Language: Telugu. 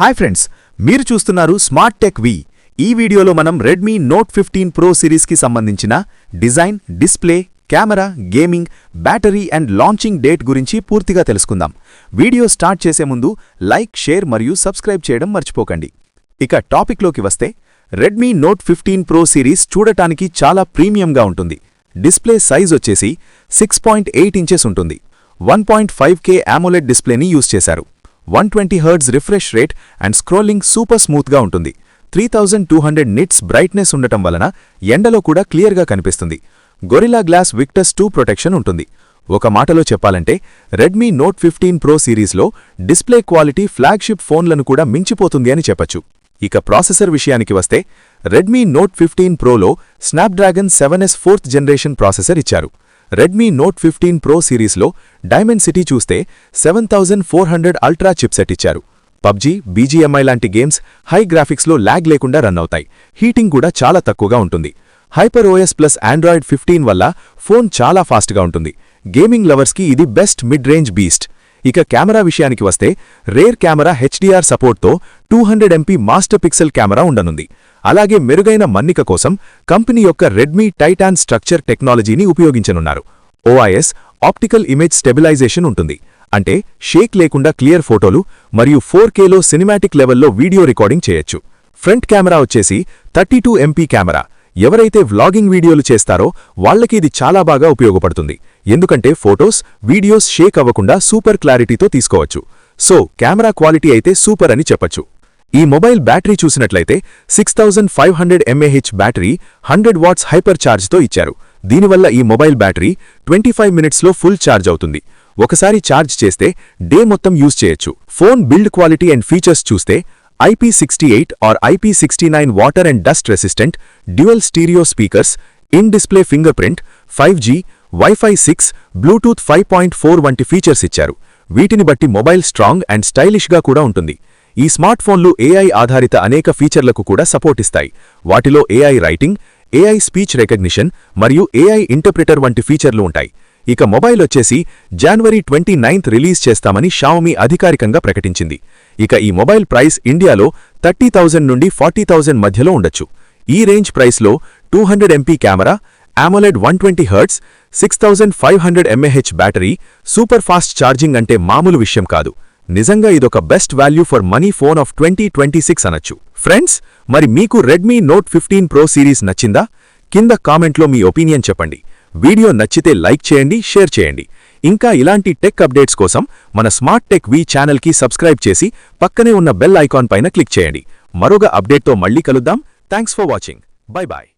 హాయ్ ఫ్రెండ్స్, మీరు చూస్తున్నారు స్మార్ట్ టెక్ వి. ఈ వీడియోలో మనం రెడ్మీ నోట్ 15 ప్రో సిరీస్కి సంబంధించిన design, display, camera, gaming, battery and launching date గురించి పూర్తిగా తెలుసుకుందాం. వీడియో స్టార్ట్ చేసే ముందు లైక్, షేర్ మరియు సబ్స్క్రైబ్ చేయడం మర్చిపోకండి. ఇక టాపిక్లోకి వస్తే, రెడ్మీ నోట్ 15 ప్రో సిరీస్ చూడటానికి చాలా ప్రీమియంగా ఉంటుంది. డిస్ప్లే సైజ్ వచ్చేసి 6.8 ఇంచెస్ ఉంటుంది. 1.5K AMOLED డిస్ప్లేని యూజ్ చేశారు. 120Hz refresh rate and scrolling super స్మూత్గా ఉంటుంది. 3200 నిట్స్ బ్రైట్నెస్ ఉండటం వలన ఎండలో కూడా క్లియర్గా కనిపిస్తుంది. గొరిల్లా గ్లాస్ విక్టస్ 2 ప్రొటెక్షన్ ఉంటుంది. ఒక మాటలో చెప్పాలంటే రెడ్మీ నోట్ 15 ప్రో సిరీస్లో డిస్ప్లే క్వాలిటీ ఫ్లాగ్షిప్ ఫోన్లను కూడా మించిపోతుంది అని చెప్పచ్చు. ఇక ప్రాసెసర్ విషయానికి వస్తే, రెడ్మీ నోట్ 15 ప్రోలో Snapdragon 7S 4th generation processor ఇచ్చారు. రెడ్మీ నోట్ 15 ప్రో సిరీస్లో డైమెన్సిటీ చూస్తే 7400 అల్ట్రా చిప్సెట్ ఇచ్చారు. పబ్జీ, బీజీఎంఐ లాంటి గేమ్స్ హై గ్రాఫిక్స్లో ల్యాగ్ లేకుండా రన్ అవుతాయి. హీటింగ్ కూడా చాలా తక్కువగా ఉంటుంది. హైపర్ ఓఎస్ ప్లస్ ఆండ్రాయిడ్ 15 వల్ల ఫోన్ చాలా ఫాస్ట్గా ఉంటుంది. గేమింగ్ లవర్స్కి ఇది బెస్ట్ మిడ్ రేంజ్ బీస్ట్. ఇక కెమెరా విషయానికి వస్తే, రేర్ కెమెరా HDR సపోర్ట్తో 200MP మాస్టర్ పిక్సెల్ కెమెరా ఉండనుంది. అలాగే మెరుగైన మన్నిక కోసం కంపెనీ యొక్క రెడ్మీ టైటాన్ స్ట్రక్చర్ టెక్నాలజీని ఉపయోగించనున్నారు. OIS ఆప్టికల్ ఇమేజ్ స్టెబిలైజేషన్ ఉంటుంది. అంటే షేక్ లేకుండా క్లియర్ ఫోటోలు మరియు 4Kలో సినిమాటిక్ లెవెల్లో వీడియో రికార్డింగ్ చేయొచ్చు. ఫ్రంట్ కెమెరా వచ్చేసి 32MP కెమెరా. ఎవరైతే వ్లాగింగ్ వీడియోలు చేస్తారో వాళ్లకి ఇది చాలా బాగా ఉపయోగపడుతుంది. ఎందుకంటే ఫోటోస్, వీడియోస్ షేక్ అవ్వకుండా సూపర్ క్లారిటీతో తీసుకోవచ్చు. సో కెమెరా క్వాలిటీ అయితే సూపర్ అని చెప్పచ్చు. ఈ మొబైల్ బ్యాటరీ చూసినట్లయితే 6500 mAh బ్యాటరీ 100 వాట్స్ హైపర్ ఛార్జ్తో ఇచ్చారు. దీనివల్ల ఈ మొబైల్ బ్యాటరీ 25 మినిట్స్లో ఫుల్ ఛార్జ్ అవుతుంది. ఒకసారి ఛార్జ్ చేస్తే డే మొత్తం యూజ్ చేయొచ్చు. Phone build quality and features చూస్తే IP68 or IP69 water and dust resistant, dual stereo speakers, in display fingerprint, 5G, Wi-Fi 6, Bluetooth 5.4 వంటి ఫీచర్స్ ఇచ్చారు. వీటిని బట్టి మొబైల్ స్ట్రాంగ్ అండ్ స్టైలిష్గా కూడా ఉంటుంది. ఈ స్మార్ట్ ఫోన్లు AI ఆధారిత అనేక ఫీచర్లకు కూడా సపోర్ట్ ఇస్తాయి. వాటిలో AI writing, AI speech recognition మరియు AI ఇంటర్ప్రిటర్ వంటి ఫీచర్లు ఉంటాయి. ఇక మొబైల్ వచ్చేసి జనవరి 29th రిలీజ్ చేస్తామని షావమీ అధికారికంగా ప్రకటించింది. ఇక ఈ మొబైల్ ప్రైస్ ఇండియాలో 30,000 నుండి 40,000 మధ్యలో ఉండొచ్చు. ఈ రేంజ్ ప్రైస్లో 200MP camera, AMOLED 120Hz, 6500 mAh battery, super fast charging అంటే మామూలు విషయం కాదు. నిజంగా ఇదొక best value for money phone off 2026 అనొచ్చు. ఫ్రెండ్స్, మరి మీకు రెడ్మీ నోట్ 15 ప్రో సిరీస్ నచ్చిందా? కింద కామెంట్లో మీ ఒపీనియన్ చెప్పండి. వీడియో నచ్చితే లైక్ చేయండి, షేర్ చేయండి. ఇంకా ఇలాంటి టెక్ అప్డేట్స్ కోసం మన స్మార్ట్ టెక్ వి ఛానల్కి సబ్స్క్రైబ్ చేసి పక్కనే ఉన్న బెల్ ఐకాన్ పైన క్లిక్ చేయండి. మరొక అప్డేట్తో మళ్ళీ కలుద్దాం. Thanks for watching. Bye bye.